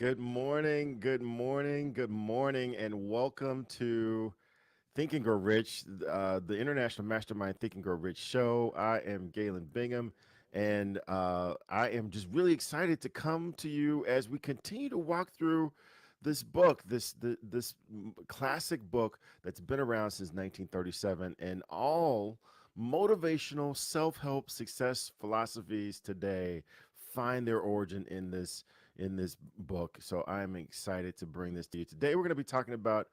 Good morning, good morning, good morning, and welcome to Think and Grow Rich, the International Mastermind Think and Grow Rich show. I am Galen Bingham, and I am just really excited to come to you as we continue to walk through this book, this classic book that's been around since 1937, and all motivational self-help success philosophies today find their origin in this book. So I'm excited to bring this to you today. We're going to be talking about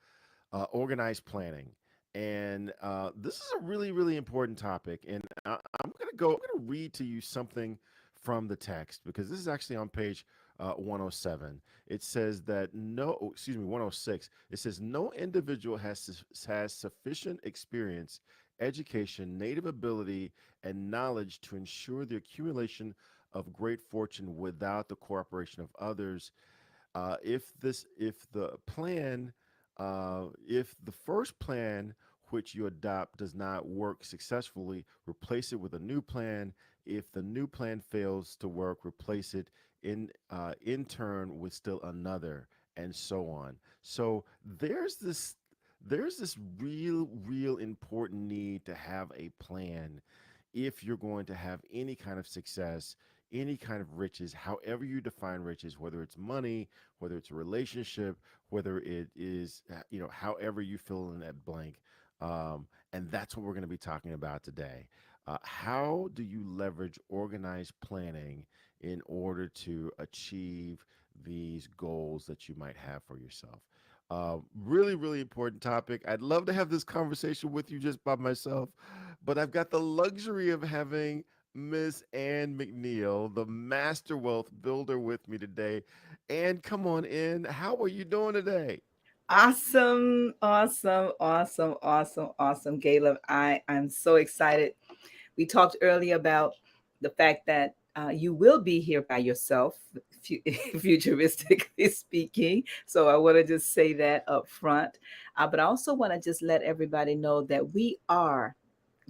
organized planning. And this is a really, really important topic. And I'm going to read to you something from the text because this is actually on page 107. It says that no, excuse me, 106. It says no individual has sufficient experience, education, native ability, and knowledge to ensure the accumulation of great fortune without the cooperation of others. If the first plan which you adopt does not work successfully, replace it with a new plan. If the new plan fails to work, replace it in turn with still another, and so on. So there's this real important need to have a plan if you're going to have any kind of success, any kind of riches, however you define riches, whether it's money, whether it's a relationship, whether it is, however you fill in that blank. And that's what we're going to be talking about today. How do you leverage organized planning in order to achieve these goals that you might have for yourself? Really, really important topic. I'd love to have this conversation with you just by myself, but I've got the luxury of having Miss Ann McNeil, the master wealth builder, with me today. And come on in. How are you doing today? Awesome, awesome, awesome, awesome, awesome, Caleb. I'm so excited. We talked earlier about the fact that you will be here by yourself, futuristically speaking. So I want to just say that up front. But I also want to just let everybody know that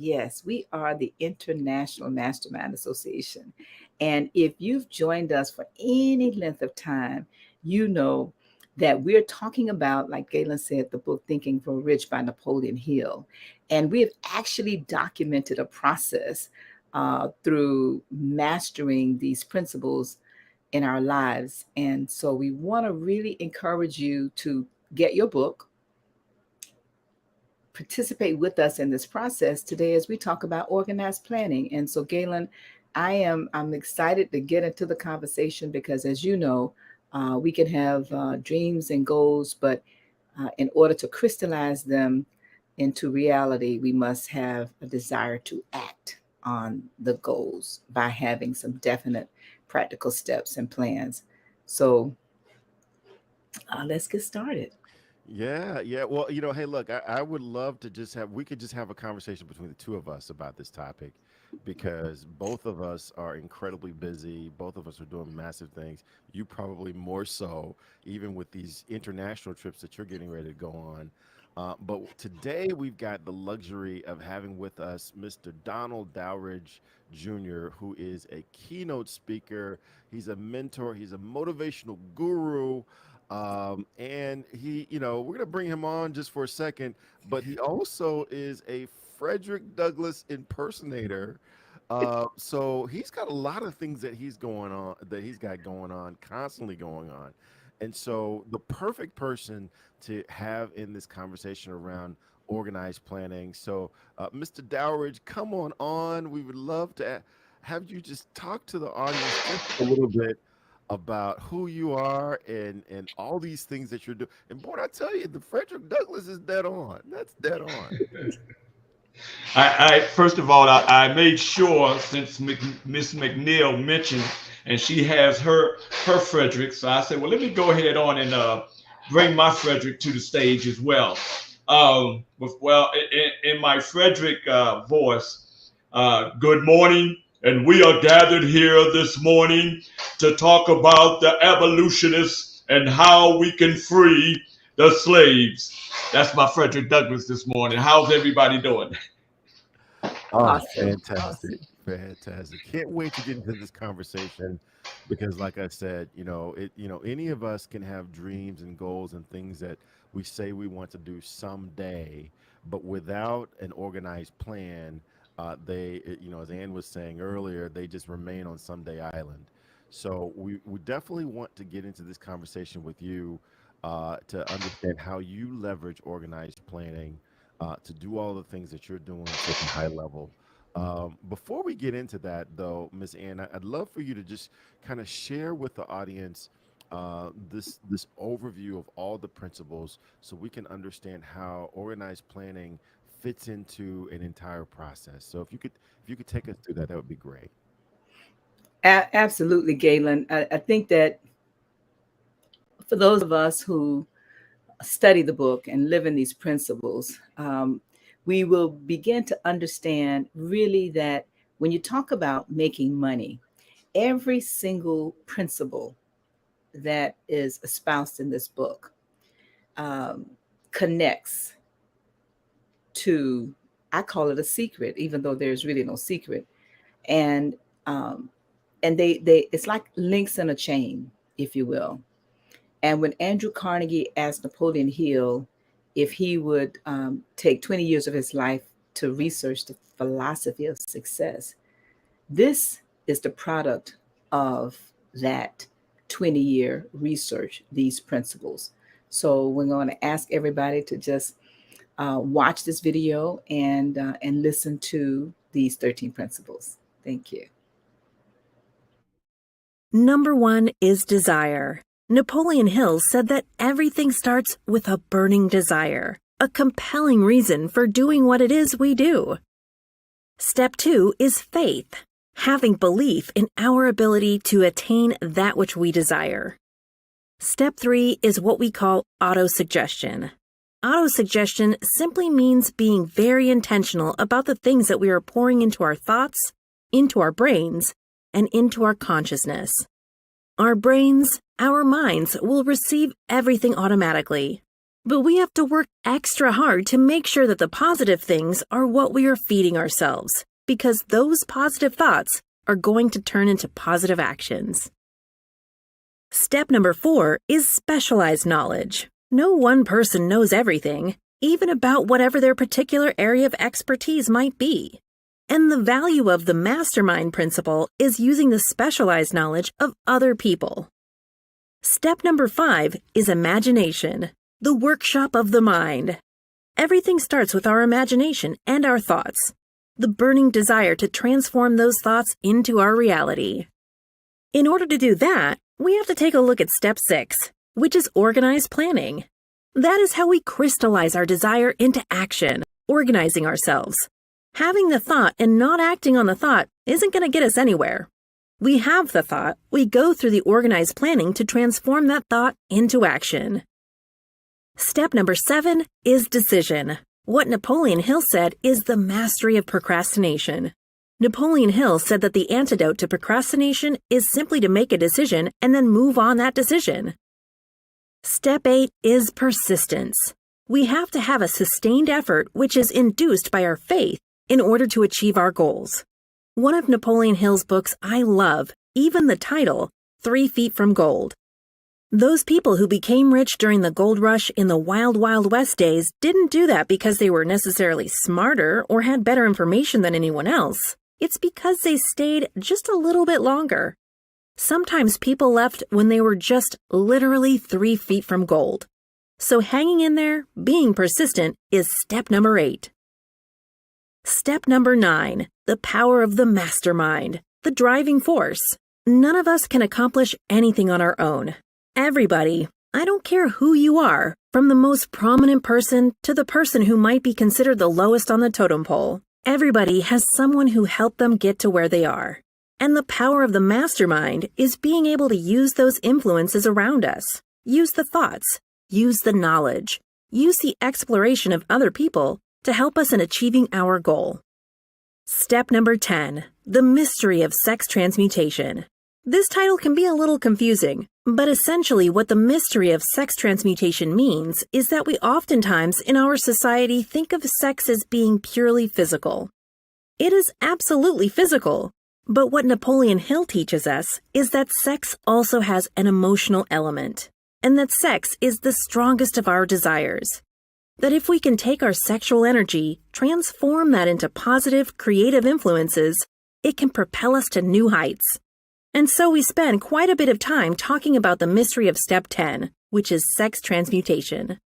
yes, we are the International Mastermind Association. And if you've joined us for any length of time, you know that we're talking about, like Galen said, the book Thinking Grow Rich by Napoleon Hill. And we have actually documented a process through mastering these principles in our lives. And so we want to really encourage you to get your book, participate with us in this process today as we talk about organized planning. And so, Galen, I'm excited to get into the conversation because, as you know, we can have dreams and goals, but in order to crystallize them into reality, we must have a desire to act on the goals by having some definite practical steps and plans. So let's get started. Yeah, yeah. Well, hey, look, I would love to we could just have a conversation between the two of us about this topic because both of us are incredibly busy. Both of us are doing massive things. You probably more so, even with these international trips that you're getting ready to go on. But today we've got the luxury of having with us Mr. Donald Dowridge Jr., who is a keynote speaker. He's a mentor. He's a motivational guru. And we're going to bring him on just for a second, but he also is a Frederick Douglass impersonator. So he's got a lot of things that he's got going on, constantly going on. And so the perfect person to have in this conversation around organized planning. So, Mr. Dowridge, come on on. We would love to have you just talk to the audience just a little bit about who you are and all these things that you're doing. And boy, I tell you, the Frederick Douglass is dead on. That's dead on. I first of all, I made sure since Miss McNeil mentioned, and she has her Frederick, so I said, well, let me go ahead on and bring my Frederick to the stage as well. In my Frederick voice, good morning, and we are gathered here this morning to talk about the abolitionists and how we can free the slaves. That's my Frederick Douglass this morning. How's everybody doing? Oh, Awesome, fantastic. awesome. Fantastic. Can't wait to get into this conversation because like I said, any of us can have dreams and goals and things that we say we want to do someday, but without an organized plan, as Ann was saying earlier, they just remain on someday island. So we definitely want to get into this conversation with you to understand how you leverage organized planning to do all the things that you're doing at such a high level. Before we get into that, though, Miss Ann, I'd love for you to just kind of share with the audience this overview of all the principles, so we can understand how organized planning fits into an entire process. So if you could take us through that, that would be great. Absolutely, Galen. I think that for those of us who study the book and live in these principles, we will begin to understand really that when you talk about making money, every single principle that is espoused in this book connects to, I call it a secret, even though there's really no secret. And they it's like links in a chain, if you will. And when Andrew Carnegie asked Napoleon Hill if he would take 20 years of his life to research the philosophy of success, this is the product of that 20-year research, these principles. So we're going to ask everybody to just watch this video and listen to these 13 principles. Thank you. Number 1 is desire. Napoleon Hill said that everything starts with a burning desire, a compelling reason for doing what it is we do. Step 2 is faith, having belief in our ability to attain that which we desire. Step 3 is what we call autosuggestion. Autosuggestion simply means being very intentional about the things that we are pouring into our thoughts, into our brains, and into our consciousness. Our brains, our minds will receive everything automatically, but we have to work extra hard to make sure that the positive things are what we are feeding ourselves, because those positive thoughts are going to turn into positive actions. Step number 4 is specialized knowledge. No one person knows everything, even about whatever their particular area of expertise might be. And the value of the mastermind principle is using the specialized knowledge of other people. Step number 5 is imagination, the workshop of the mind. Everything starts with our imagination and our thoughts, the burning desire to transform those thoughts into our reality. In order to do that, we have to take a look at step 6, which is organized planning. That is how we crystallize our desire into action, organizing ourselves. Having the thought and not acting on the thought isn't going to get us anywhere. We have the thought, we go through the organized planning to transform that thought into action. Step number 7 is decision. What Napoleon Hill said is the mastery of procrastination. Napoleon Hill said that the antidote to procrastination is simply to make a decision and then move on that decision. Step 8 is persistence. We have to have a sustained effort which is induced by our faith in order to achieve our goals. One of Napoleon Hill's books I love, even the title, 3 Feet from Gold. Those people who became rich during the gold rush in the wild, wild west days didn't do that because they were necessarily smarter or had better information than anyone else. It's because they stayed just a little bit longer. Sometimes people left when they were just literally 3 feet from gold. So hanging in there, being persistent, is step number 8. Step number 9, the power of the mastermind, the driving force. None of us can accomplish anything on our own. Everybody, I don't care who you are, from the most prominent person to the person who might be considered the lowest on the totem pole, everybody has someone who helped them get to where they are. And the power of the mastermind is being able to use those influences around us, use the thoughts, use the knowledge, use the exploration of other people to help us in achieving our goal. Step number 10, the mystery of sex transmutation. This title can be a little confusing, but essentially what the mystery of sex transmutation means is that we oftentimes in our society think of sex as being purely physical. It is absolutely physical. But what Napoleon Hill teaches us is that sex also has an emotional element, and that sex is the strongest of our desires. That if we can take our sexual energy, transform that into positive, creative influences, it can propel us to new heights. And so we spend quite a bit of time talking about the mystery of step 10, which is sex transmutation.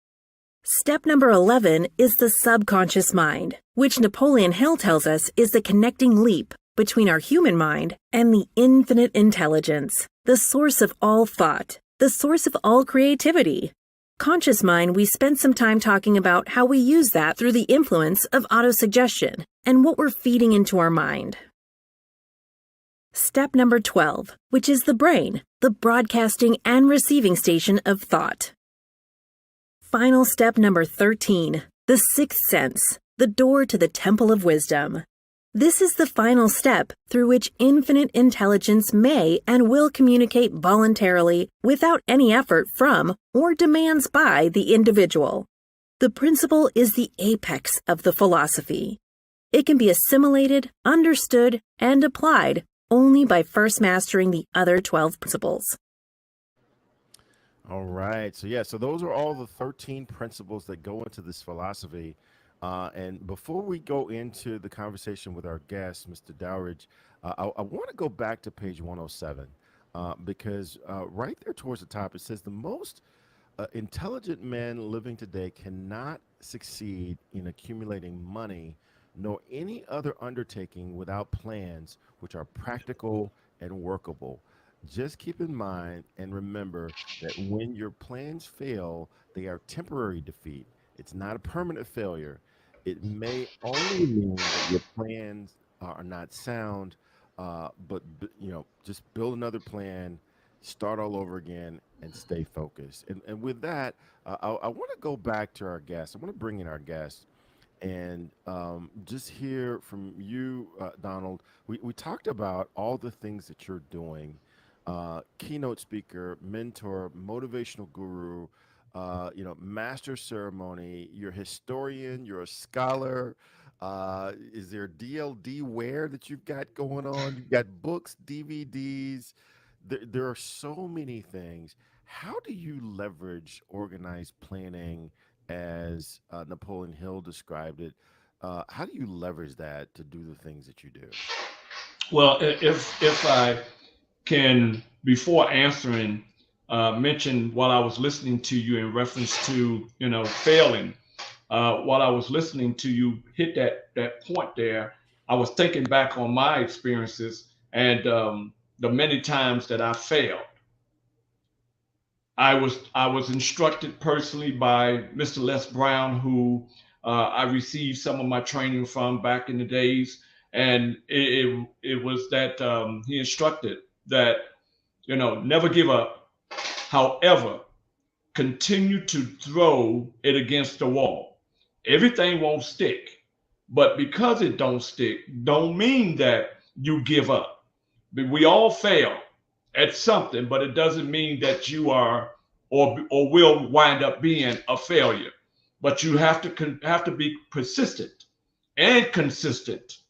Step number 11 is the subconscious mind, which Napoleon Hill tells us is the connecting leap between our human mind and the infinite intelligence, the source of all thought, the source of all creativity. Conscious mind, we spent some time talking about how we use that through the influence of autosuggestion and what we're feeding into our mind. Step number 12, which is the brain, the broadcasting and receiving station of thought. Final step number 13, the sixth sense, the door to the temple of wisdom. This is the final step through which infinite intelligence may and will communicate voluntarily without any effort from or demands by the individual. The principle is the apex of the philosophy. It can be assimilated, understood, and applied only by first mastering the other 12 principles. All right. So those are all the 13 principles that go into this philosophy. And before we go into the conversation with our guest, Mr. Dowridge, I want to go back to page 107 because right there towards the top, it says the most intelligent men living today cannot succeed in accumulating money nor any other undertaking without plans which are practical and workable. Just keep in mind and remember that when your plans fail, they are temporary defeat. It's not a permanent failure. It may only mean that your plans are not sound, but just build another plan, start all over again, and stay focused. And with that, I want to go back to our guest. I want to bring in our guest and just hear from you, Donald. We talked about all the things that you're doing. Keynote speaker, mentor, motivational guru, master ceremony. You're a historian. You're a scholar. Is there DLD wear that you've got going on? You've got books, DVDs. There are so many things. How do you leverage organized planning as Napoleon Hill described it? How do you leverage that to do the things that you do? Well, if I can, before answering, mention while I was listening to you in reference to failing. While I was listening to you hit that point there, I was thinking back on my experiences and the many times that I failed. I was instructed personally by Mr. Les Brown, who I received some of my training from back in the days, and it was that he instructed that never give up. However, continue to throw it against the wall. Everything won't stick, but because it don't stick, don't mean that you give up. We all fail at something, but it doesn't mean that you are or will wind up being a failure. But you have to be persistent and consistent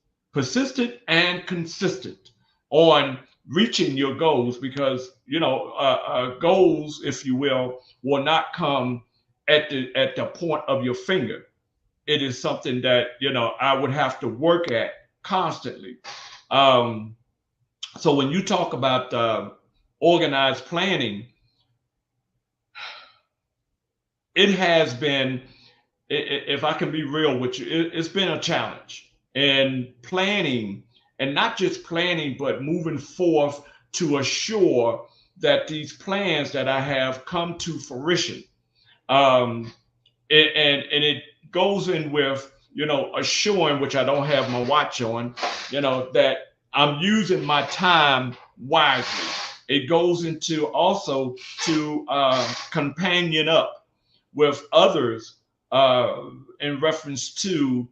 on reaching your goals, because goals, if you will not come at the point of your finger. It is something that I would have to work at constantly. So when you talk about organized planning, it has been, if I can be real with you, it's been a challenge. And planning, and not just planning, but moving forth to assure that these plans that I have come to fruition. And it goes in with, assuring, which I don't have my watch on, that I'm using my time wisely. It goes into also to companion up with others in reference to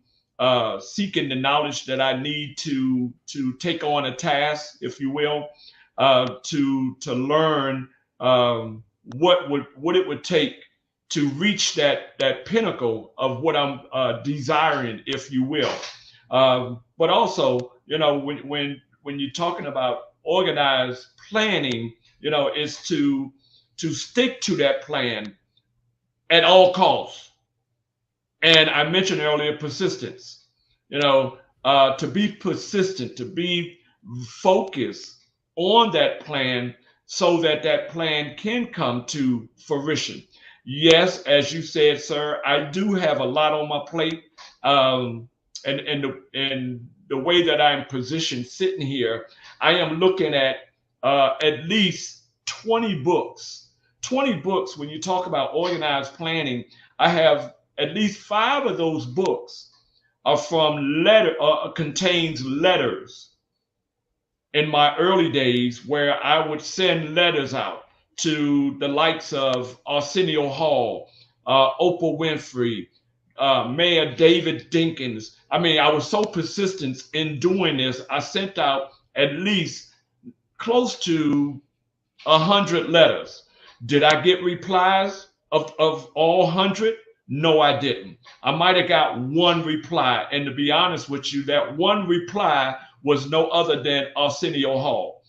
seeking the knowledge that I need to take on a task, if you will, to learn what it would take to reach that pinnacle of what I'm desiring, if you will. But also, when you're talking about organized planning, is to stick to that plan at all costs. And I mentioned earlier persistence. To be persistent, to be focused on that plan so that that plan can come to fruition. Yes, as you said, sir, I do have a lot on my plate. And the way that I'm positioned sitting here, I am looking at least 20 books. 20 books. When you talk about organized planning, I have at least 5 of those books are from contains letters in my early days where I would send letters out to the likes of Arsenio Hall, Oprah Winfrey, Mayor David Dinkins. I mean, I was so persistent in doing this. I sent out at least close to 100 letters. Did I get replies of all 100? No, I didn't. I might have got one reply. And to be honest with you, that one reply was no other than Arsenio Hall.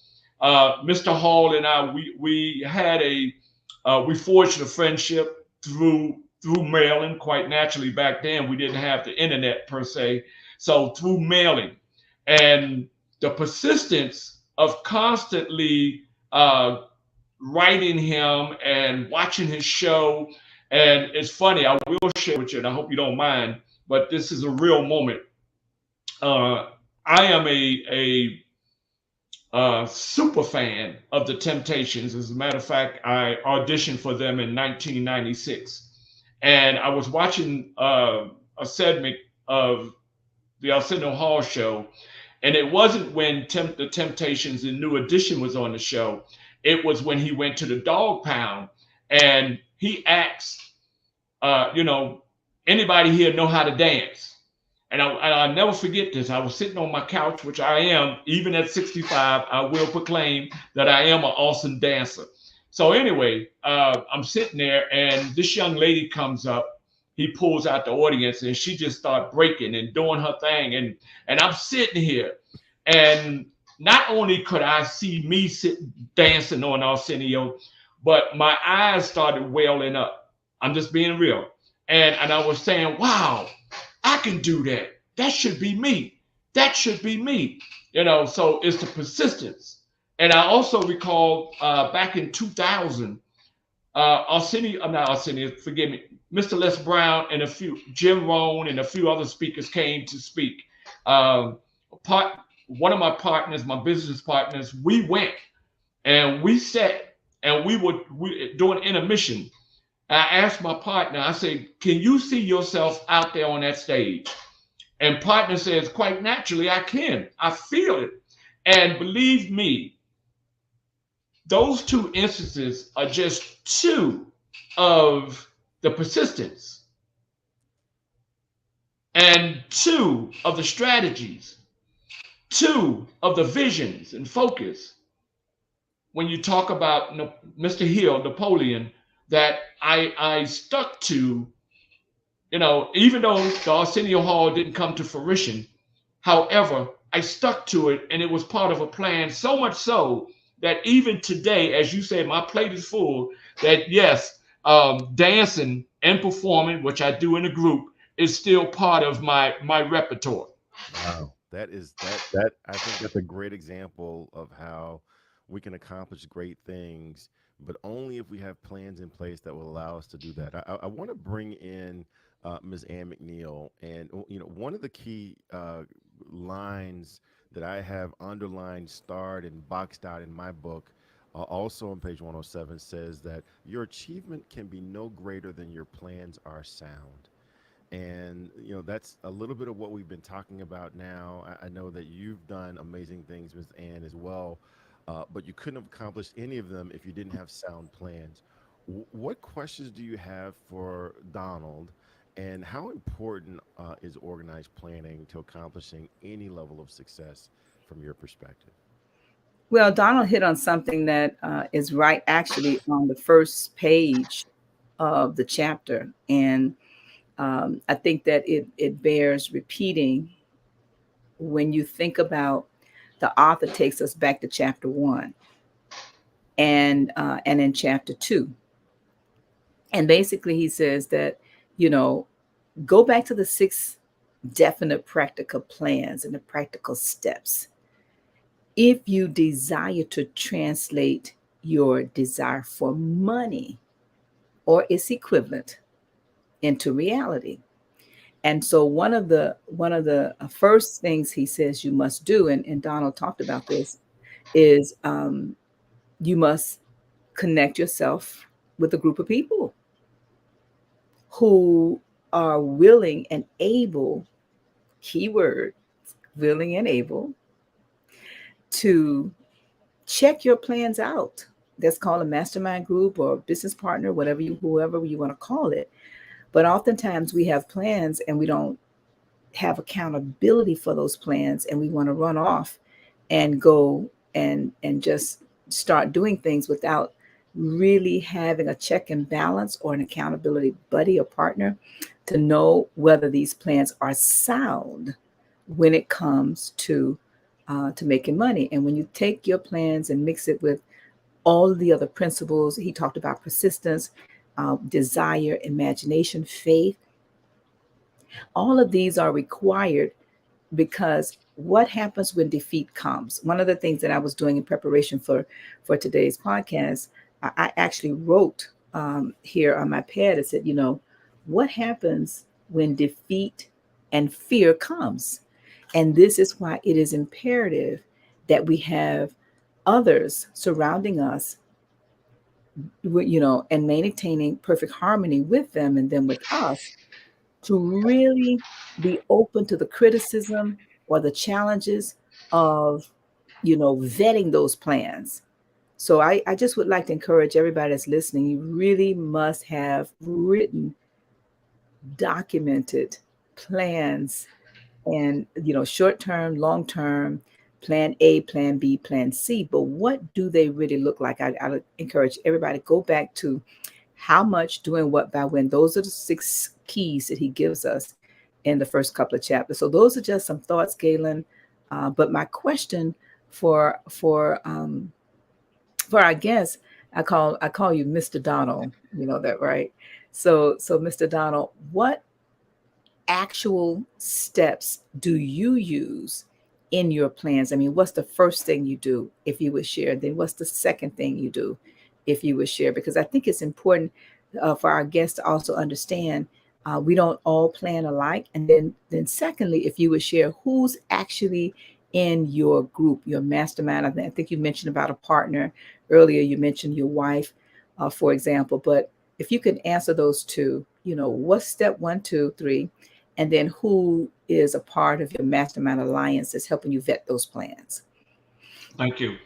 Mr. Hall and I, we forged a friendship through mailing. Quite naturally, back then we didn't have the internet per se, so through mailing, and the persistence of constantly writing him and watching his show. And it's funny, I will share with you, and I hope you don't mind, but this is a real moment. I am a super fan of the Temptations. As a matter of fact, I auditioned for them in 1996. And I was watching a segment of the Arsenio Hall show. And it wasn't when the Temptations and New Edition was on the show. It was when he went to the dog pound and he asked, anybody here know how to dance? And I'll never forget this. I was sitting on my couch, which I am, even at 65, I will proclaim that I am an awesome dancer. So anyway, I'm sitting there and this young lady comes up. He pulls out the audience and she just started breaking and doing her thing. And I'm sitting here. And not only could I see me dancing on Arsenio, but my eyes started welling up. I'm just being real. And I was saying, wow, I can do that. That should be me. That should be me. So it's the persistence. And I also recall back in 2000, forgive me, Mr. Les Brown and Jim Rohn and a few other speakers came to speak. One of my partners, my business partners, we went and we sat and we doing intermission. I asked my partner, I said, can you see yourself out there on that stage? And partner says, quite naturally, I can. I feel it. And believe me, those 2 instances are just 2 of the persistence and 2 of the strategies, 2 of the visions and focus. When you talk about Mr. Hill, Napoleon, that I stuck to, even though the Arsenio Hall didn't come to fruition, however, I stuck to it and it was part of a plan, so much so that even today, as you said, my plate is full, that yes, dancing and performing, which I do in a group, is still part of my repertoire. Wow, that I think that's a great example of how we can accomplish great things, but only if we have plans in place that will allow us to do that. I want to bring in Ms. Ann McNeil, and one of the key lines that I have underlined, starred, and boxed out in my book, also on page 107, says that your achievement can be no greater than your plans are sound. And that's a little bit of what we've been talking about now. I know that you've done amazing things, Ms. Ann, as well. But you couldn't have accomplished any of them if you didn't have sound plans. What questions do you have for Donald, and how important is organized planning to accomplishing any level of success from your perspective? Well, Donald hit on something that is right actually on the first page of the chapter. And I think that it bears repeating when you think about, the author takes us back to chapter 1 and in chapter 2. And basically he says that, go back to the 6 definite practical plans and the practical steps. If you desire to translate your desire for money or its equivalent into reality. And so one of the first things he says you must do, and Donald talked about this, is you must connect yourself with a group of people who are willing and able, keyword, willing and able, to check your plans out. That's called a mastermind group or business partner, whoever you want to call it. But oftentimes we have plans and we don't have accountability for those plans, and we want to run off and go and just start doing things without really having a check and balance or an accountability buddy or partner to know whether these plans are sound when it comes to making money. And when you take your plans and mix it with all of the other principles, he talked about persistence, desire, imagination, faith. All of these are required, because what happens when defeat comes? One of the things that I was doing in preparation for today's podcast, I actually wrote here on my pad. I said, what happens when defeat and fear comes? And this is why it is imperative that we have others surrounding us, and maintaining perfect harmony with them and them with us, to really be open to the criticism or the challenges of, vetting those plans. So I just would like to encourage everybody that's listening, you really must have written, documented plans, and, short-term, long-term, plan A, plan B, plan C. But what do they really look like? I encourage everybody to go back to how much, doing what, by when. Those are the 6 keys that he gives us in the first couple of chapters. So those are just some thoughts, Galen. But my question for our guest, I call you Mr. Donald. You know that, right? So Mr. Donald, what actual steps do you use in your plans? I mean, what's the first thing you do, if you would share? Then what's the second thing you do, if you would share? Because I think it's important for our guests to also understand we don't all plan alike. And then secondly, if you would share who's actually in your group, your mastermind. I think you mentioned about a partner earlier. You mentioned your wife, for example. But if you can answer those 2, what's step 1, 2, 3, and then who is a part of your mastermind alliance that's helping you vet those plans? Thank you.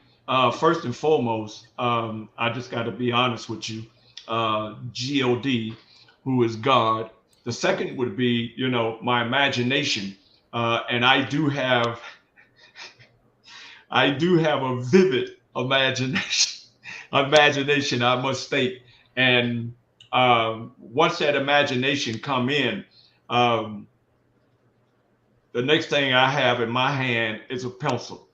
First and foremost, I just got to be honest with you. GOD, who is God. The second would be, my imagination. And I do have a vivid imagination, I must state. And once that imagination come in, the next thing I have in my hand is a pencil.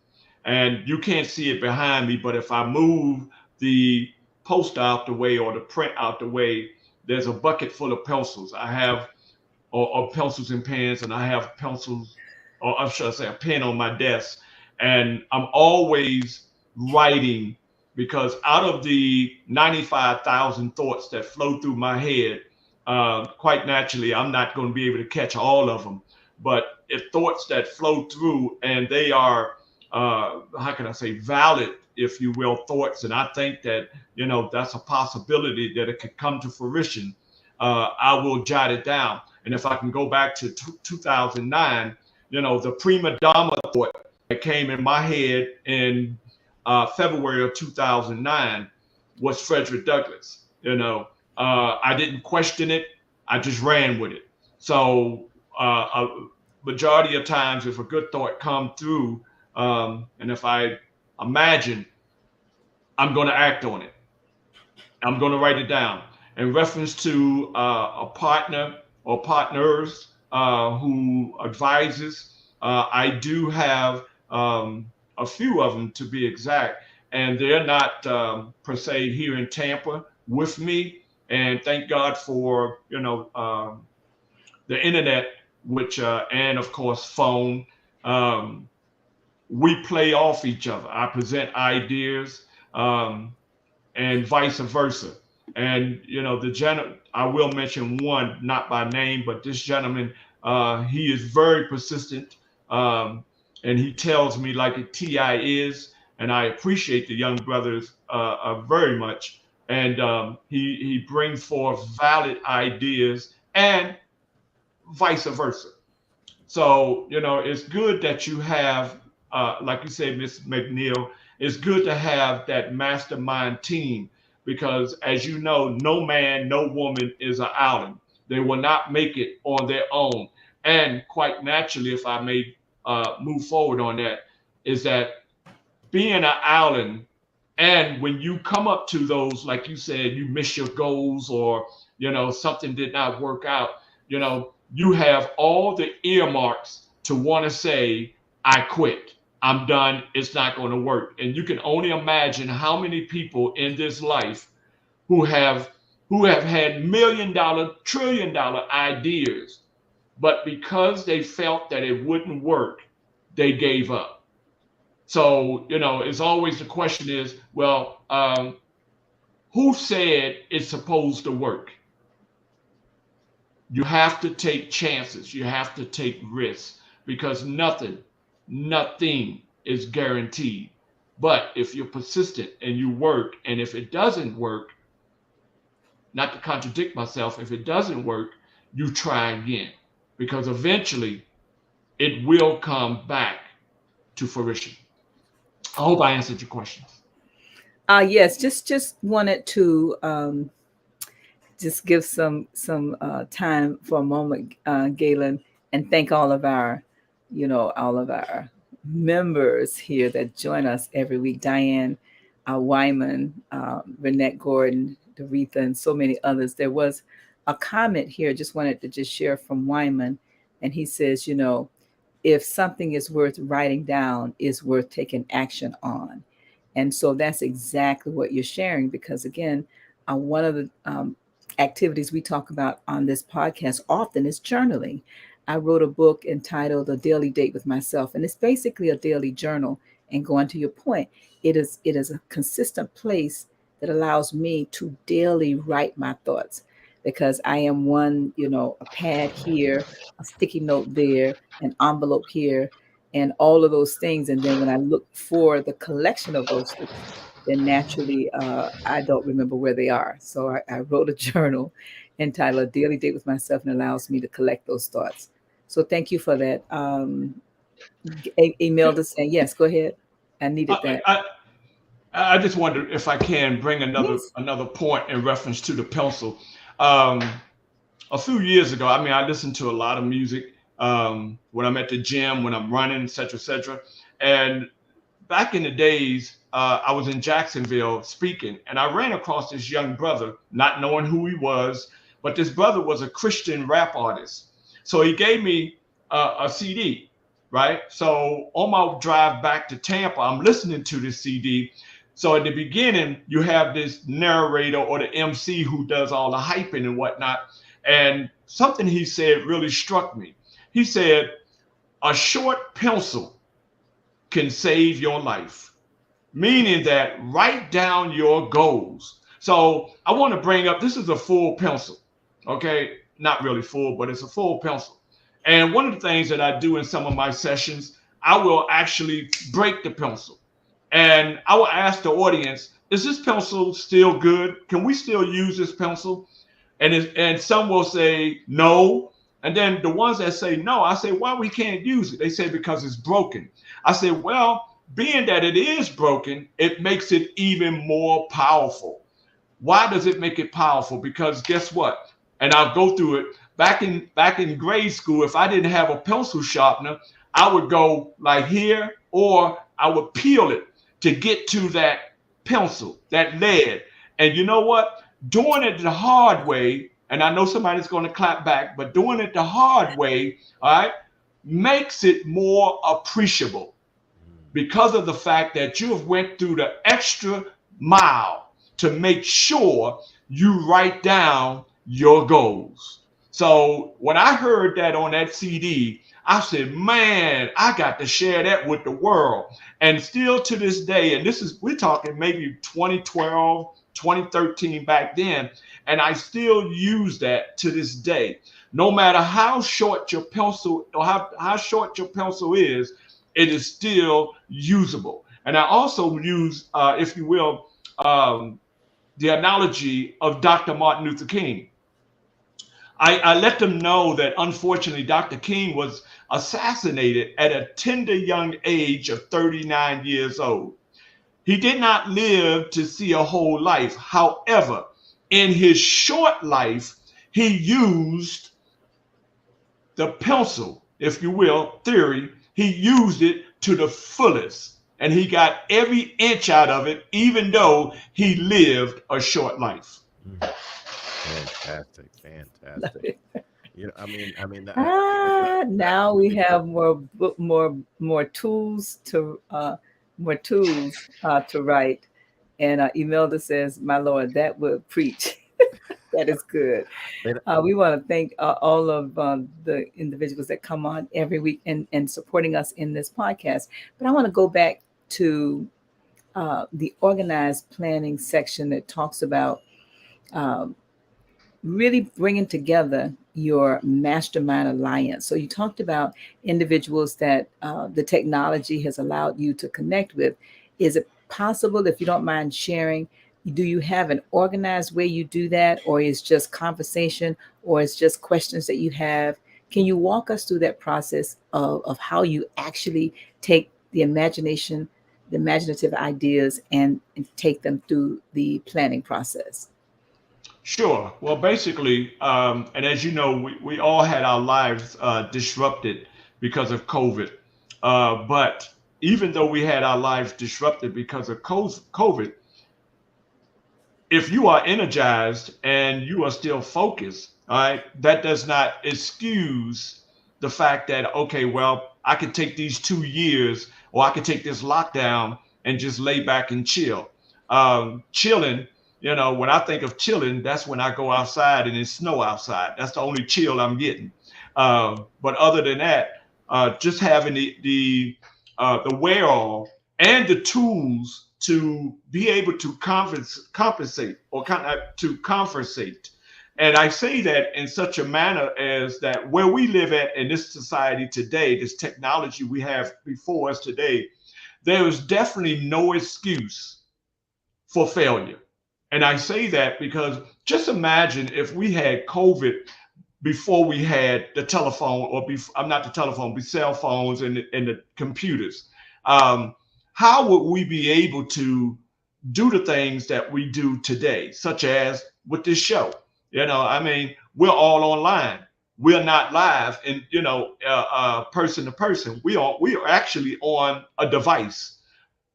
And you can't see it behind me, but if I move the poster out the way or the print out the way, there's a bucket full of pencils. I have or pencils and pens, and I have pencils, or should I say a pen on my desk. And I'm always writing, because out of the 95,000 thoughts that flow through my head, quite naturally, I'm not going to be able to catch all of them. But if thoughts that flow through, and they are, how can I say, valid, if you will, thoughts, and I think that, that's a possibility that it could come to fruition, I will jot it down. And if I can go back to 2009, the prima donna thought that came in my head in February of 2009 was Frederick Douglass. I didn't question it. I just ran with it. So a majority of times, if a good thought come through, and if I imagine, I'm going to act on it. I'm going to write it down. In reference to a partner or partners who advises, I do have a few of them to be exact, and they're not per se here in Tampa with me. And thank God for the internet, which and of course phone. Um, we play off each other. I present ideas, and vice versa. And I will mention one, not by name, but this gentleman, he is very persistent, and he tells me like a TI is, and I appreciate the young brothers very much. And he brings forth valid ideas, and vice versa. So, it's good that you have, like you say, Miss McNeil, it's good to have that mastermind team because, as you know, no man, no woman is an island. They will not make it on their own. And quite naturally, if I may move forward on that, is that being an island, and when you come up to those, like you said, you miss your goals or, something did not work out, you have all the earmarks to want to say, I quit. I'm done. It's not going to work. And you can only imagine how many people in this life who have had $1 million, $1 trillion ideas, but because they felt that it wouldn't work, they gave up. So, it's always the question is, well, who said it's supposed to work? You have to take chances. You have to take risks because nothing is guaranteed. But if you're persistent and you work, and if it doesn't work, not to contradict myself, if it doesn't work, you try again because eventually it will come back to fruition. I hope I answered your questions. Yes, just wanted to just give some time for a moment, Galen, and thank all of our members here that join us every week. Diane Wyman, Renette Gordon, Doretha, and so many others. There was a comment here, just wanted to just share from Wyman, and he says, if something is worth writing down, is worth taking action on. And so that's exactly what you're sharing, because again, one of the activities we talk about on this podcast often is journaling. I wrote a book entitled A Daily Date with Myself, and it's basically a daily journal. And going to your point, it is a consistent place that allows me to daily write my thoughts, because I am one, a pad here, a sticky note there, an envelope here, and all of those things. And then when I look for the collection of those things, then naturally I don't remember where they are. So I wrote a journal entitled A Daily Date with Myself, and allows me to collect those thoughts. So thank you for that. Imelda saying, yes, go ahead. I needed that. I just wonder if I can bring another point in reference to the pencil. A few years ago, I listened to a lot of music when I'm at the gym, when I'm running, et cetera. And back in the days, I was in Jacksonville speaking, and I ran across this young brother, not knowing who he was, but this brother was a Christian rap artist. So he gave me a CD, right? So on my drive back to Tampa, I'm listening to this CD. So at the beginning, you have this narrator or the MC who does all the hyping and whatnot. And something he said really struck me. He said, a short pencil can save your life, meaning that write down your goals. So I want to bring up, this is a full pencil, okay? Not really full, but it's a full pencil. And one of the things that I do in some of my sessions, I will actually break the pencil. And I will ask the audience, is this pencil still good? Can we still use this pencil? And some will say no. And then the ones that say no, I say, why we can't use it? They say, because it's broken. I say, well, being that it is broken, it makes it even more powerful. Why does it make it powerful? Because guess what? And I'll go through it. Back in grade school, if I didn't have a pencil sharpener, I would go like here, or I would peel it to get to that pencil, that lead. And you know what? Doing it the hard way, and I know somebody's going to clap back, but doing it the hard way, all right, makes it more appreciable because of the fact that you have went through the extra mile to make sure you write down your goals. So when I heard that on that CD, I said, man, I got to share that with the world. And still to this day, and we're talking maybe 2012, 2013 back then, and I still use that to this day. No matter how short your pencil or how short your pencil is, it is still usable. And I also use, if you will, the analogy of Dr. Martin Luther King. I let them know that unfortunately Dr. King was assassinated at a tender young age of 39 years old. He did not live to see a whole life. However, in his short life, he used the pencil, if you will, theory. He used it to the fullest, and he got every inch out of it, even though he lived a short life. Fantastic. You know, Now we have more tools to write. And Imelda says, "My Lord, that will preach." That is good. We want to thank all of the individuals that come on every week and supporting us in this podcast. But I want to go back to the organized planning section that talks about really bringing together your mastermind alliance. So you talked about individuals that the technology has allowed you to connect with. Is it possible, if you don't mind sharing, do you have an organized way you do that, or is just conversation, or it's just questions that you have? Can you walk us through that process of how you actually take the imagination, the imaginative ideas, and take them through the planning process? Sure. Well, basically, and as you know, we all had our lives disrupted because of COVID. But even though we had our lives disrupted because of COVID, if you are energized and you are still focused, all right, that does not excuse the fact that, okay, well, I could take these 2 years, or I could take this lockdown and just lay back and chill. Chilling, you know, when I think of chilling, that's when I go outside and it's snow outside. That's the only chill I'm getting. But other than that, just having the wherewithal and the tools to be able to compensate or to conversate. And I say that in such a manner as that where we live at in this society today, this technology we have before us today, there is definitely no excuse for failure. And I say that because just imagine if we had COVID before we had the telephone, or not the telephone, but cell phones and the computers. How would we be able to do the things that we do today, such as with this show? You know, I mean, we're all online. We're not live and, you know, person to person. We are actually on a device.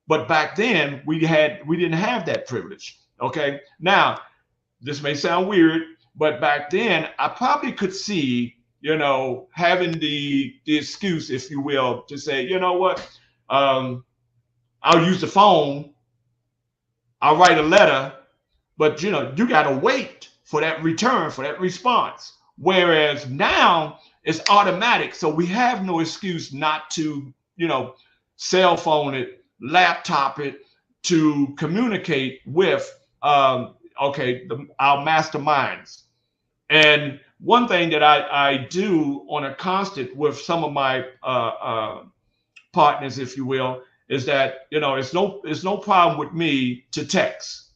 But back then we didn't have that privilege. Okay. Now, this may sound weird, but back then I probably could see, you know, having the excuse, if you will, to say, you know what, I'll use the phone, I'll write a letter, but you know, you gotta wait for that return, for that response. Whereas now it's automatic. So we have no excuse not to, you know, cell phone it, laptop it, to communicate with our masterminds. And one thing that I do on a constant with some of my partners, if you will, is that, you know, it's no problem with me to text.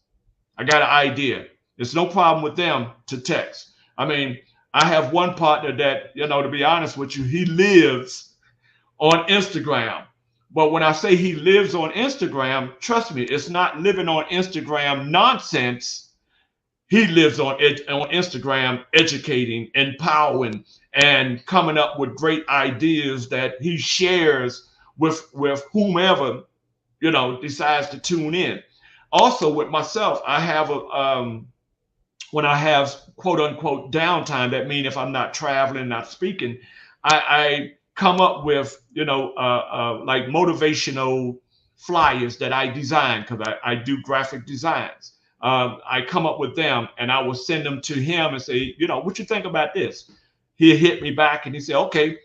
I got an idea. It's no problem with them to text. I mean, I have one partner that, you know, to be honest with you, he lives on Instagram. But when I say he lives on Instagram, trust me, it's not living on Instagram nonsense. He lives on Instagram educating, empowering, and coming up with great ideas that he shares with whomever, you know, decides to tune in. Also with myself, I have when I have quote unquote downtime, that means if I'm not traveling, not speaking, I come up with, like motivational flyers that I design, because I do graphic designs. I come up with them and I will send them to him and say, what you think about this? He'll hit me back and he say, okay,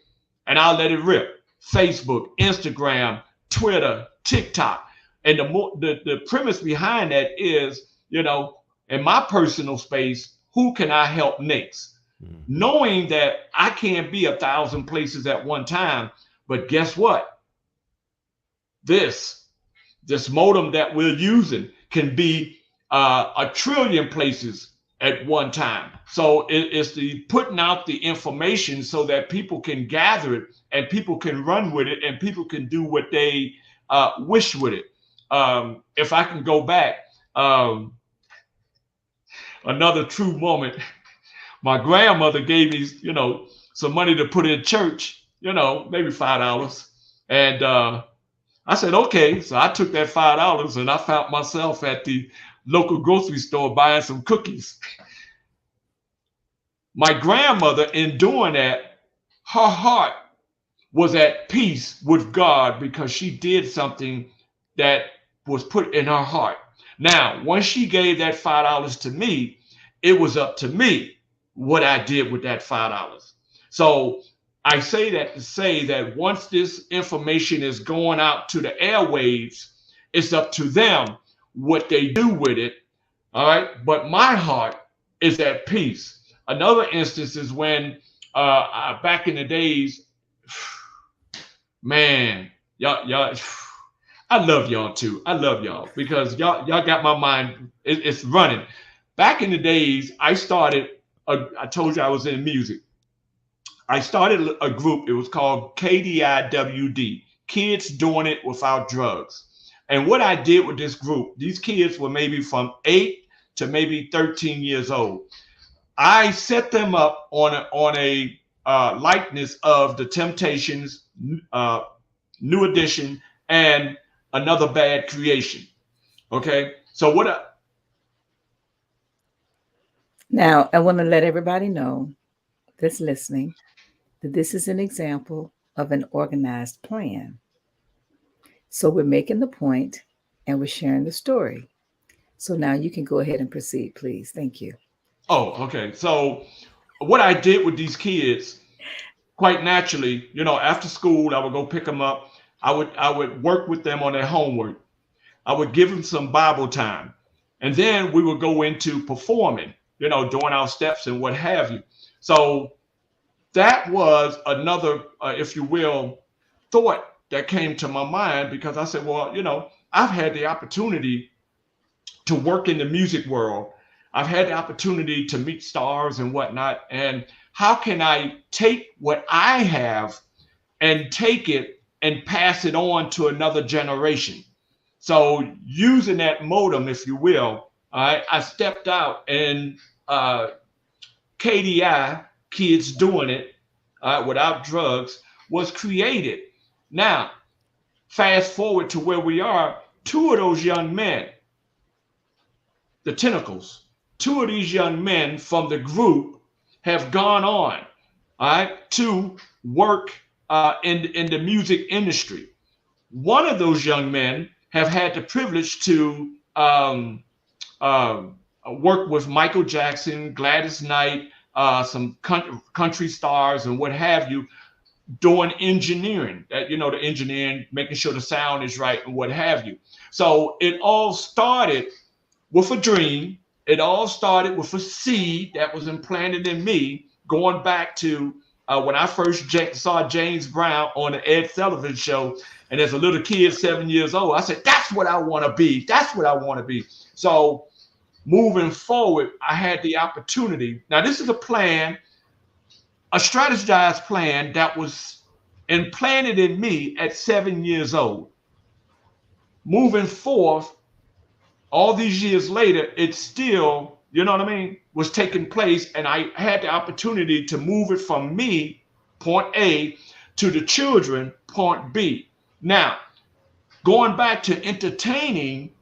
and I'll let it rip. Facebook, Instagram, Twitter, TikTok. And the premise behind that is, in my personal space, who can I help next? Knowing that I can't be 1,000 places at one time, but guess what? This modem that we're using can be 1 trillion places at one time. So it's the putting out the information so that people can gather it and people can run with it and people can do what they wish with it. If I can go back, another true moment, my grandmother gave me, some money to put in church, maybe $5. And I said, okay. So I took that $5 and I found myself at the local grocery store buying some cookies. My grandmother, in doing that, her heart was at peace with God because she did something that was put in her heart. Now, once she gave that $5 to me, it was up to me what I did with that $5. So I say that to say that once this information is going out to the airwaves, it's up to them what they do with it. All right. But my heart is at peace. Another instance is when back in the days, man, y'all, I love y'all too. I love y'all because y'all got my mind. It's running. Back in the days, I started. I told you I was in music. I started a group. It was called KDIWD, Kids Doing It Without Drugs. And what I did with this group, these kids were maybe from 8 to maybe 13 years old. I set them up on a likeness of the Temptations, New Edition, and Another Bad Creation. Okay, so Now, I want to let everybody know that's listening that this is an example of an organized plan. So we're making the point and we're sharing the story. So now you can go ahead and proceed, please. Thank you. Oh, okay. So what I did with these kids, quite naturally, after school, I would go pick them up. I would work with them on their homework. I would give them some Bible time. And then we would go into performing, doing our steps and what have you. So that was another, if you will, thought that came to my mind because I said, well, I've had the opportunity to work in the music world. I've had the opportunity to meet stars and whatnot. And how can I take what I have and take it and pass it on to another generation? So using that modem, if you will, I stepped out and KDI, Kids Doing It Without Drugs, was created. Now, fast forward to where we are, 2 of those young men, the Tentacles, 2 of these young men from the group have gone on, to work in the music industry. One of those young men have had the privilege to work with Michael Jackson, Gladys Knight, some country stars and what have you, doing engineering, the engineering, making sure the sound is right and what have you. So it all started with a dream. It all started with a seed that was implanted in me, going back to when I first saw James Brown on the Ed Sullivan Show. And as a little kid, 7 years old, I said, that's what I want to be. That's what I want to be. So moving forward, I had the opportunity. Now, this is a plan, a strategized plan that was implanted in me at 7 years old. Moving forth, all these years later, it still, was taking place. And I had the opportunity to move it from me, point A, to the children, point B. Now, going back to entertaining,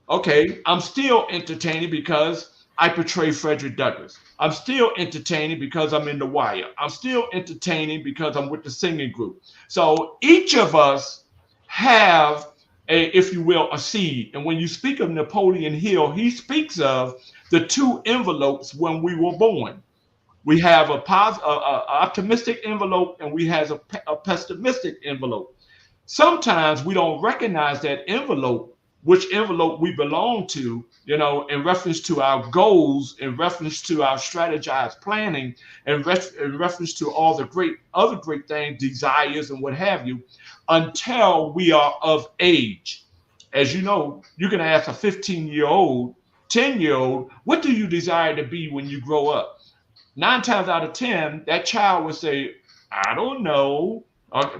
okay, I'm still entertaining because I portray Frederick Douglass. I'm still entertaining because I'm in The Wire. I'm still entertaining because I'm with the singing group. So each of us have a, if you will, a seed. And when you speak of Napoleon Hill, he speaks of the two envelopes when we were born. We have a optimistic envelope and we have a pessimistic envelope. Sometimes we don't recognize that envelope, which envelope we belong to, in reference to our goals, in reference to our strategized planning, in reference to all the other great things, desires, and what have you, until we are of age. As you know, you can ask a 15-year-old, 10-year-old, what do you desire to be when you grow up? 9 times out of 10, that child would say, I don't know.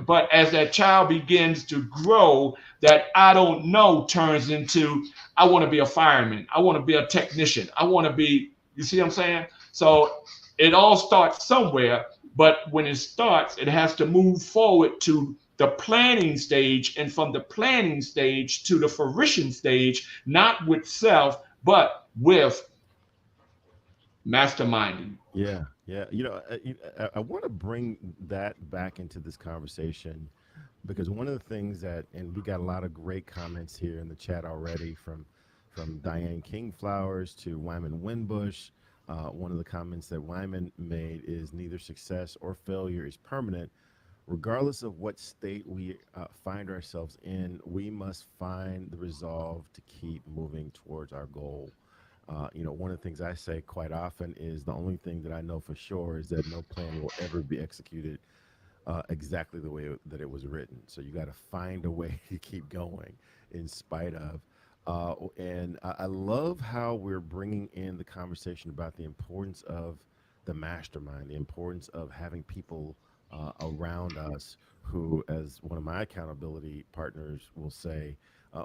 But as that child begins to grow, that I don't know turns into, I want to be a fireman. I want to be a technician. I want to be, you see what I'm saying? So it all starts somewhere. But when it starts, it has to move forward to the planning stage. And from the planning stage to the fruition stage, not with self, but with masterminding. Yeah, yeah. I want to bring that back into this conversation because one of the things that, and we got a lot of great comments here in the chat already from Diane King Flowers to Wyman Winbush. One of the comments that Wyman made is neither success or failure is permanent. Regardless of what state we find ourselves in, we must find the resolve to keep moving towards our goal. One of the things I say quite often is the only thing that I know for sure is that no plan will ever be executed exactly the way that it was written. So you got to find a way to keep going in spite of. And I love how we're bringing in the conversation about the importance of the mastermind, the importance of having people around us who, as one of my accountability partners will say,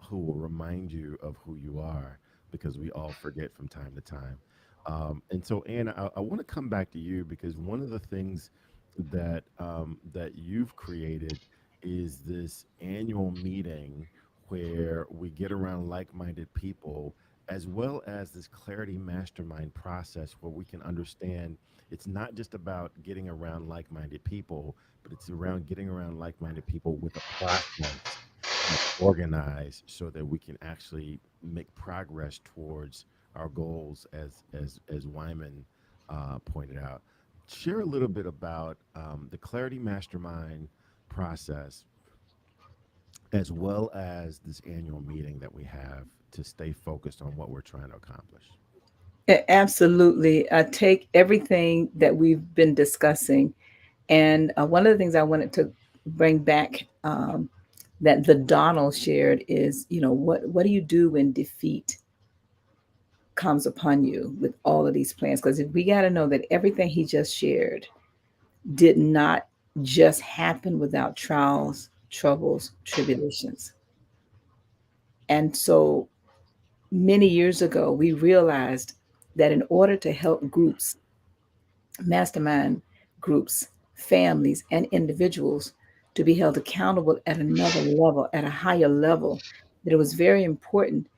who will remind you of who you are, because we all forget from time to time. And so, Ann, I want to come back to you because one of the things that that you've created is this annual meeting where we get around like-minded people, as well as this clarity mastermind process where we can understand it's not just about getting around like-minded people, but it's around getting around like-minded people with a process organized so that we can actually make progress towards our goals as Wyman pointed out. Share a little bit about the Clarity Mastermind process as well as this annual meeting that we have to stay focused on what we're trying to accomplish. Absolutely. I take everything that we've been discussing, and one of the things I wanted to bring back that the Donald shared is, what do you do when defeat comes upon you with all of these plans? Because we got to know that everything he just shared did not just happen without trials, troubles, tribulations. And so many years ago, we realized that in order to help groups, mastermind groups, families, and individuals to be held accountable at another level, at a higher level, that it was very important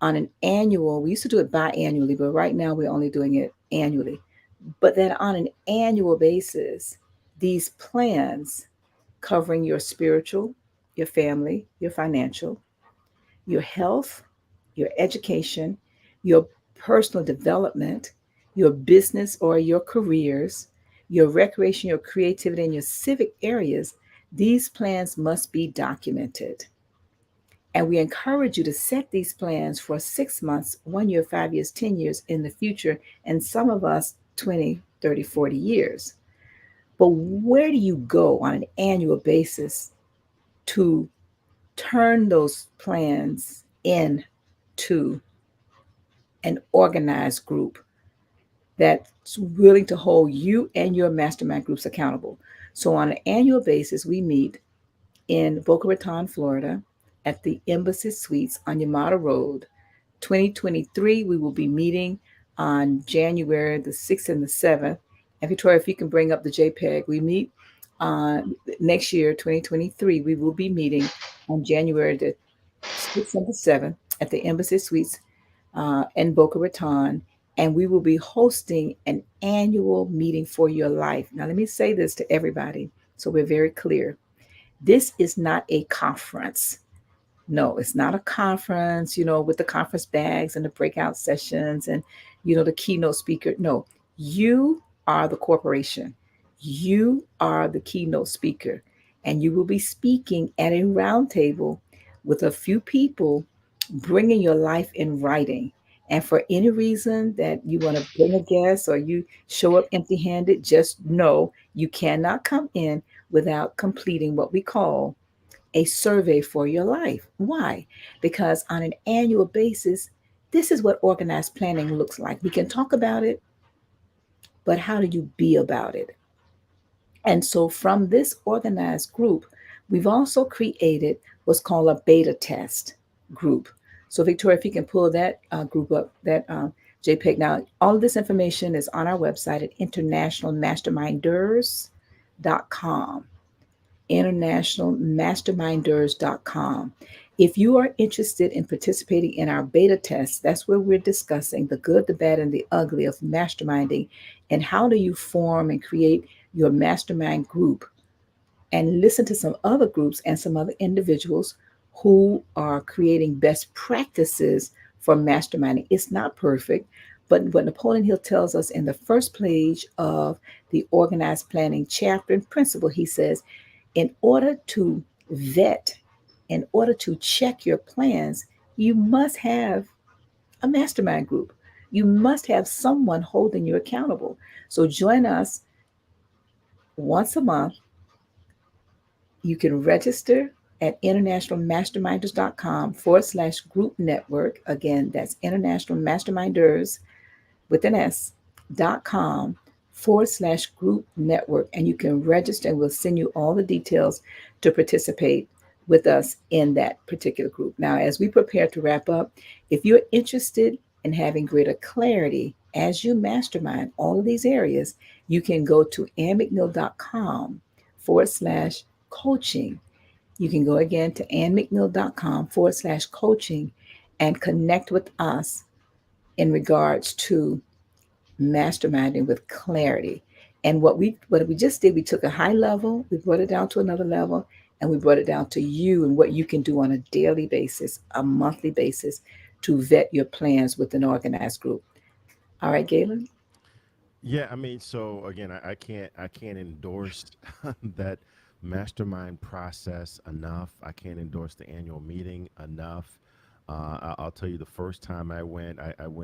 on an annual, we used to do it biannually, but right now we're only doing it annually. But that on an annual basis, these plans covering your spiritual, your family, your financial, your health, your education, your personal development, your business or your careers, your recreation, your creativity, and your civic areas, these plans must be documented. And we encourage you to set these plans for 6 months, 1 year, 5 years, 10 years in the future, and some of us 20, 30, 40 years. But where do you go on an annual basis to turn those plans into an organized group that's willing to hold you and your mastermind groups accountable? So on an annual basis, we meet in Boca Raton, Florida, at the Embassy Suites on Yamada Road. 2023, we will be meeting on January the 6th and the 7th. And Victoria, if you can bring up the JPEG, we meet next year, 2023, we will be meeting on January the 6th and the 7th at the Embassy Suites in Boca Raton. and we will be hosting an annual meeting for your life. Now, let me say this to everybody so we're very clear. This is not a conference. No, it's not a conference, with the conference bags and the breakout sessions and, the keynote speaker. No, you are the corporation. You are the keynote speaker, and you will be speaking at a roundtable with a few people, bringing your life in writing. And for any reason that you want to bring a guest or you show up empty handed, just know you cannot come in without completing what we call a survey for your life. Why? Because on an annual basis, this is what organized planning looks like. We can talk about it, but how do you be about it? And so from this organized group, we've also created what's called a beta test group. So Victoria, if you can pull that group up, that JPEG. Now, all of this information is on our website at internationalmasterminders.com. internationalmasterminders.com. If you are interested in participating in our beta test, that's where we're discussing the good, the bad, and the ugly of masterminding, and how do you form and create your mastermind group, and listen to some other groups and some other individuals who are creating best practices for masterminding. It's not perfect, but what Napoleon Hill tells us in the first page of the organized planning chapter and principle, he says, in order to vet, in order to check your plans, you must have a mastermind group. You must have someone holding you accountable. So join us once a month. You can register at internationalmasterminders.com/group network. Again, that's internationalmasterminders with an S.com/group network. And you can register, and we'll send you all the details to participate with us in that particular group. Now, as we prepare to wrap up, if you're interested in having greater clarity as you mastermind all of these areas, you can go to annmcneil.com/coaching. You can go again to annmcneil.com/coaching and connect with us in regards to masterminding with clarity. And what we just did, we took a high level, we brought it down to another level, and we brought it down to you and what you can do on a daily basis, a monthly basis, to vet your plans with an organized group. All right, Galen? Yeah, I mean, so again, I can't endorse that mastermind process enough. I can't endorse the annual meeting enough. I'll tell you, the first time I went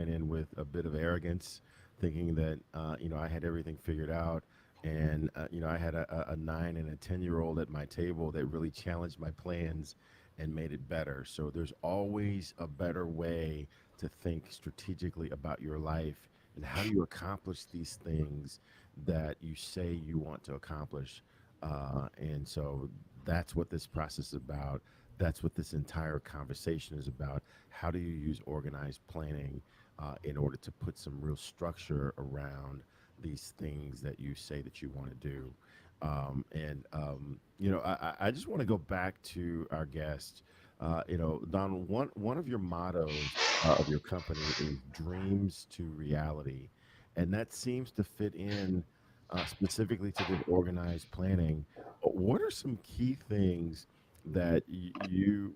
in with a bit of arrogance, thinking that I had everything figured out, and I had a 9 and a 10-year-old at my table that really challenged my plans and made it better. So there's always a better way to think strategically about your life and how do you accomplish these things that you say you want to accomplish. And so that's what this process is about. That's what this entire conversation is about. How do you use organized planning in order to put some real structure around these things that you say that you want to do? I just want to go back to our guest. Donald, one of your mottos of your company is dreams to reality. And that seems to fit in specifically to the organized planning. What are some key things that you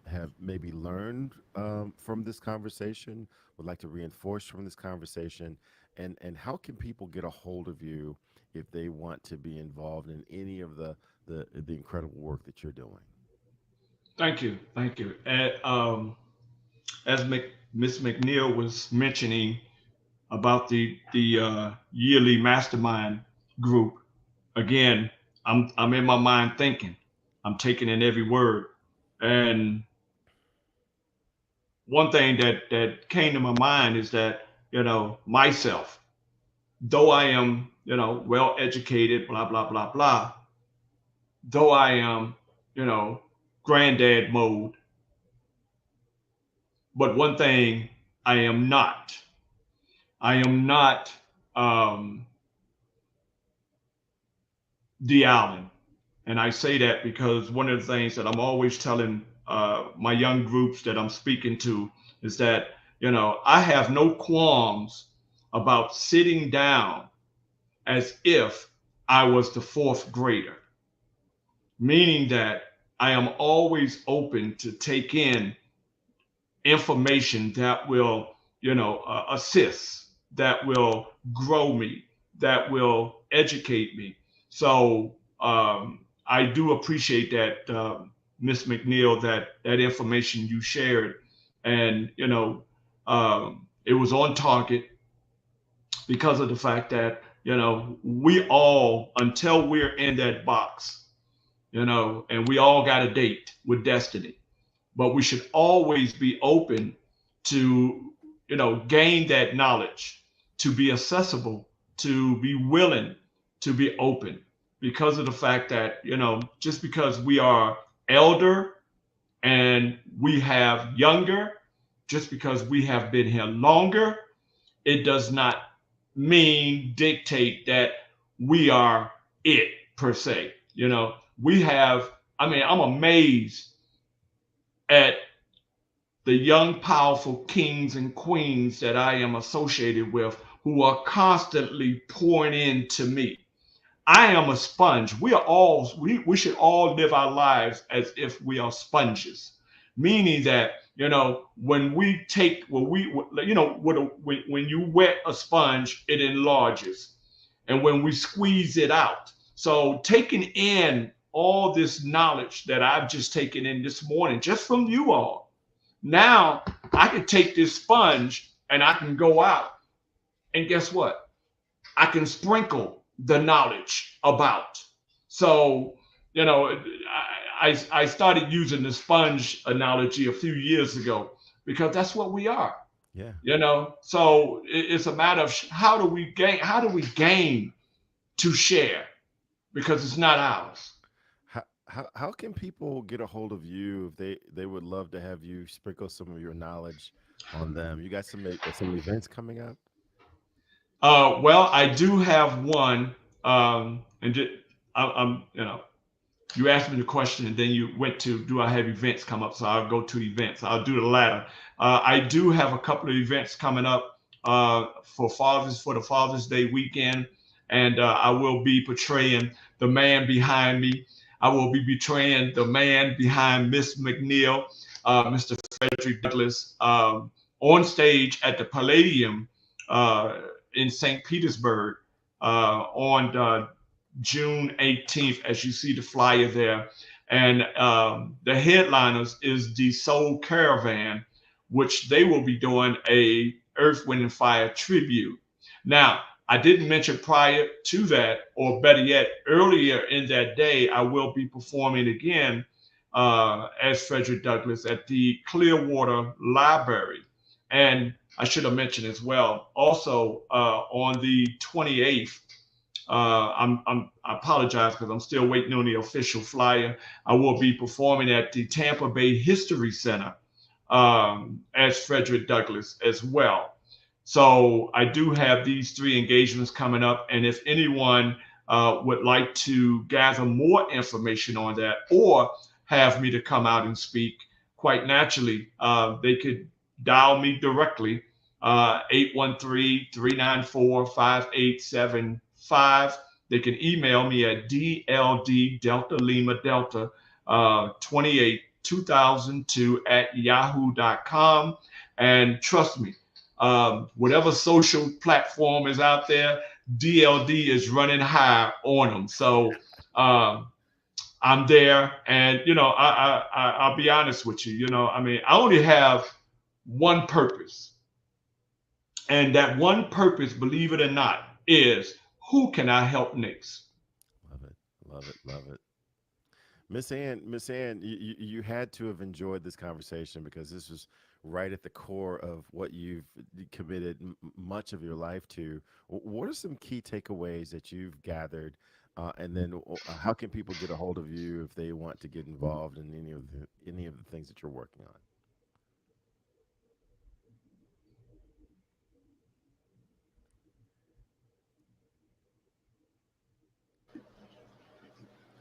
have maybe learned from this conversation, would like to reinforce from this conversation, and how can people get a hold of you if they want to be involved in any of the incredible work that you're doing? Thank you. Thank you. And, as Ms. McNeil was mentioning about the yearly mastermind group, again, I'm in my mind thinking, I'm taking in every word. And one thing that came to my mind is that, myself, though I am, well educated, blah, blah, blah, blah, though I am, granddad mode, but one thing I am not. I am not D. Allen. And I say that because one of the things that I'm always telling my young groups that I'm speaking to is that, I have no qualms about sitting down as if I was the fourth grader, meaning that I am always open to take in information that will, assist, that will grow me, that will educate me. So I do appreciate that, Miss McNeil, that information you shared, and it was on target because of the fact that we all, until we're in that box, and we all got a date with destiny, but we should always be open to gain that knowledge, to be accessible, to be willing, to be open, because of the fact that just because we are elder and we have younger, just because we have been here longer, it does not dictate that we are it per se. We have, I'm amazed at the young, powerful kings and queens that I am associated with, who are constantly pouring into me. I am a sponge. We should all live our lives as if we are sponges, meaning that when we take, when you wet a sponge, it enlarges, and when we squeeze it out. So taking in all this knowledge that I've just taken in this morning, just from you all, now I can take this sponge and I can go out, and guess what? I can sprinkle the knowledge about. So, I started using the sponge analogy a few years ago because that's what we are. Yeah. So it's a matter of how do we gain to share, because it's not ours. How can people get a hold of you if they would love to have you sprinkle some of your knowledge on them? You got some events coming up? Well, I do have one, I'm, you asked me the question and then you went to, do I have events come up? So I'll go to events. I'll do the latter. I do have a couple of events coming up for the Father's Day weekend, and I will be portraying the man behind me. I will be betraying the man behind Miss McNeil, Mr. Frederick Douglass, on stage at the Palladium in St. Petersburg on June 18th, as you see the flyer there. And the headliners is the Soul Caravan, which they will be doing a Earth, Wind, and Fire tribute. Now, I didn't mention prior to that, or better yet, earlier in that day, I will be performing again as Frederick Douglass at the Clearwater Library. And I should have mentioned as well, also on the 28th, I apologize because I'm still waiting on the official flyer. I will be performing at the Tampa Bay History Center as Frederick Douglass as well. So I do have these 3 engagements coming up. And if anyone would like to gather more information on that, or have me to come out and speak, quite naturally, they could dial me directly, 813-394-5875. They can email me at DLD Delta Lima Delta 28 2002 at yahoo.com. And trust me, whatever social platform is out there, DLD is running high on them. So I'm there, and I'll be honest with you. I only have one purpose, and that one purpose, believe it or not, is who can I help next? Love it, love it, love it. Miss Ann, you had to have enjoyed this conversation because this was right at the core of what you've committed much of your life to. What are some key takeaways that you've gathered, and then how can people get a hold of you if they want to get involved in any of the things that you're working on?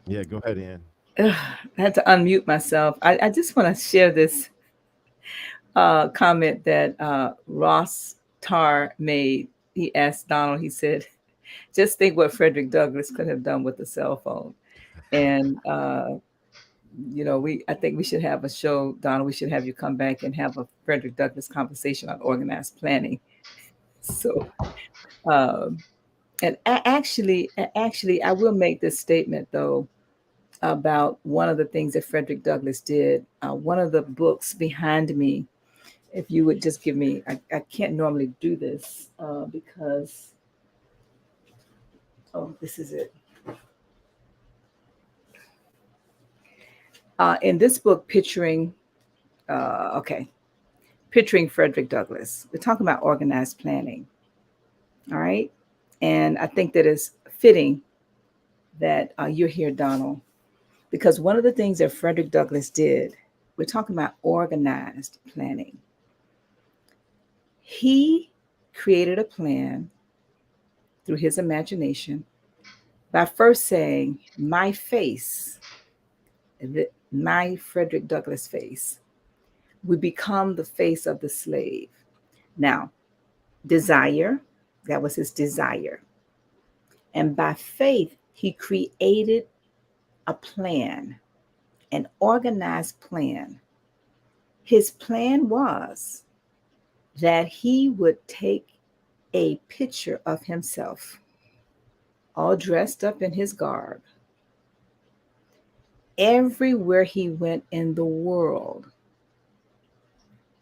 Yeah, go ahead, Ann. I had to unmute myself. I just want to share this comment that Ross Tarr made he asked Donald, he said, just think what Frederick Douglass could have done with a cell phone. And, I think we should have a show, Donald. We should have you come back and have a Frederick Douglass conversation on organized planning. So, um, and actually, I will make this statement though about one of the things that Frederick Douglass did. One of the books behind me, if you would just give me, I can't normally do this because, oh, this is it. In this book, Picturing Frederick Douglass, we're talking about organized planning. All right. And I think that is fitting that you're here, Donald, because one of the things that Frederick Douglass did, we're talking about organized planning. He created a plan through his imagination by first saying, my face, my Frederick Douglass face, would become the face of the slave. Now, desire, that was his desire. And by faith, he created a plan, an organized plan. His plan was that he would take a picture of himself, all dressed up in his garb, everywhere he went in the world.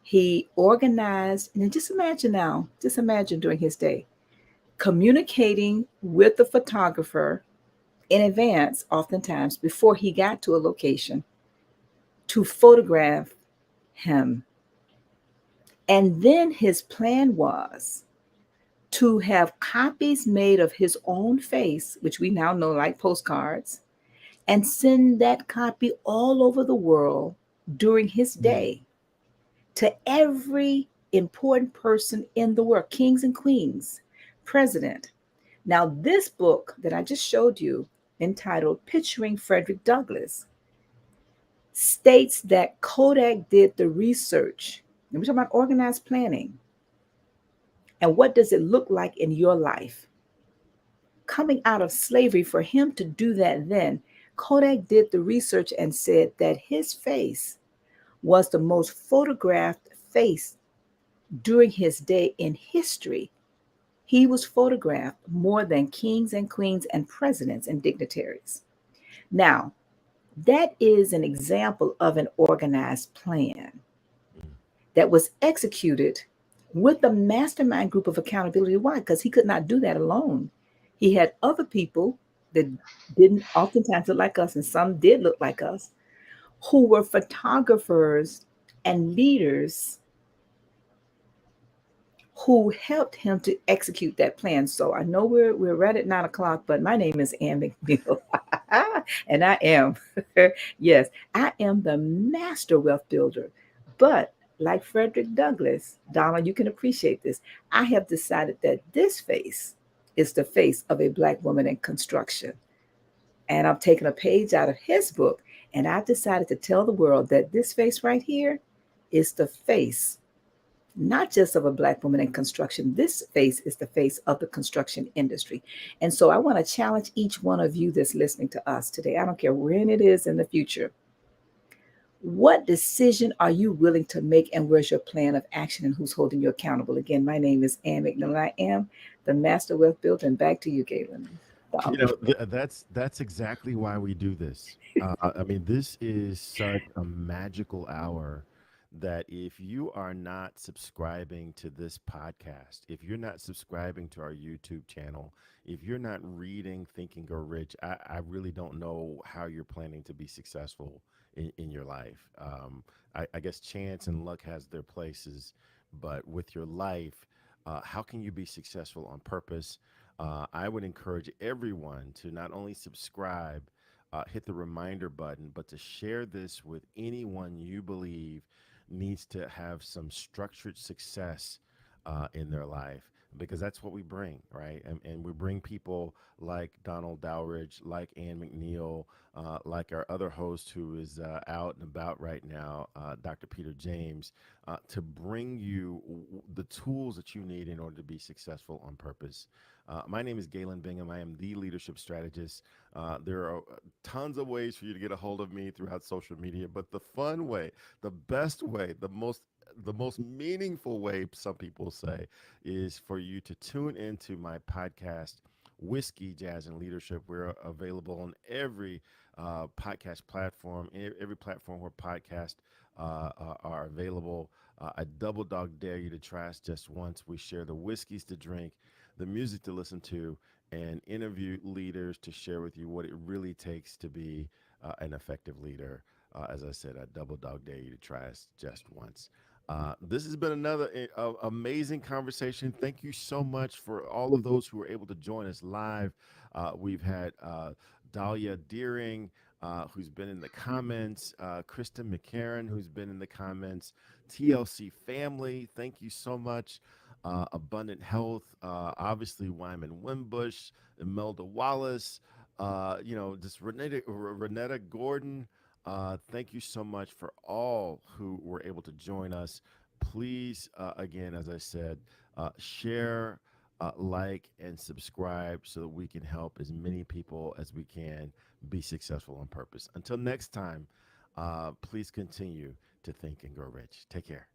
He organized, and just imagine during his day, communicating with the photographer in advance, oftentimes before he got to a location, to photograph him. And then his plan was to have copies made of his own face, which we now know like postcards, and send that copy all over the world during his day to every important person in the world, kings and queens, president. Now, this book that I just showed you, entitled Picturing Frederick Douglass, states that Kodak did the research. And we're talking about organized planning. And what does it look like in your life? Coming out of slavery, for him to do that then, Kodak did the research and said that his face was the most photographed face during his day in history. He was photographed more than kings and queens and presidents and dignitaries. Now, that is an example of an organized plan that was executed with the mastermind group of accountability. Why? Because he could not do that alone. He had other people that didn't oftentimes look like us, and some did look like us, who were photographers and leaders who helped him to execute that plan. So I know we're right at 9:00, but my name is Ann McNeil. And I am, yes, I am the master wealth builder. But like Frederick Douglass, Donald, you can appreciate this. I have decided that this face is the face of a Black woman in construction. And I've taken a page out of his book, and I've decided to tell the world that this face right here is the face, not just of a Black woman in construction. This face is the face of the construction industry. And so I want to challenge each one of you that's listening to us today. I don't care when it is in the future. What decision are you willing to make, and where's your plan of action, and who's holding you accountable? Again, my name is Ann McNeil. I am the Master Wealth Builder. And back to you, Galen. That's exactly why we do this. I mean, this is such a magical hour that if you are not subscribing to this podcast, if you're not subscribing to our YouTube channel, if you're not reading Think and Grow Rich, I really don't know how you're planning to be successful in your life. I guess chance and luck has their places, but with your life, how can you be successful on purpose? I would encourage everyone to not only subscribe, hit the reminder button, but to share this with anyone you believe needs to have some structured success in their life. because that's what we bring, right? And we bring people like Donald Dowridge, like Ann McNeil, like our other host who is out and about right now, Dr. Peter James, to bring you the tools that you need in order to be successful on purpose. My name is Galen Bingham. I am the leadership strategist. There are tons of ways for you to get a hold of me throughout social media, but the fun way, the best way, the most meaningful way, some people say, is for you to tune into my podcast, Whiskey, Jazz, and Leadership. We're available on every podcast platform, every platform where podcasts are available. I double dog dare you to try us just once. We share the whiskeys to drink, the music to listen to, and interview leaders to share with you what it really takes to be an effective leader. As I said, I double dog dare you to try us just once. This has been another amazing conversation. Thank you so much for all of those who were able to join us live. We've had Dahlia Deering, who's been in the comments, Kristen McCarran, who's been in the comments, TLC family, thank you so much. Abundant Health, obviously Wyman Wimbush, Imelda Wallace, just Renetta Gordon. Thank you so much for all who were able to join us. Please, again, as I said, share, like, and subscribe so that we can help as many people as we can be successful on purpose. Until next time, please continue to think and grow rich. Take care.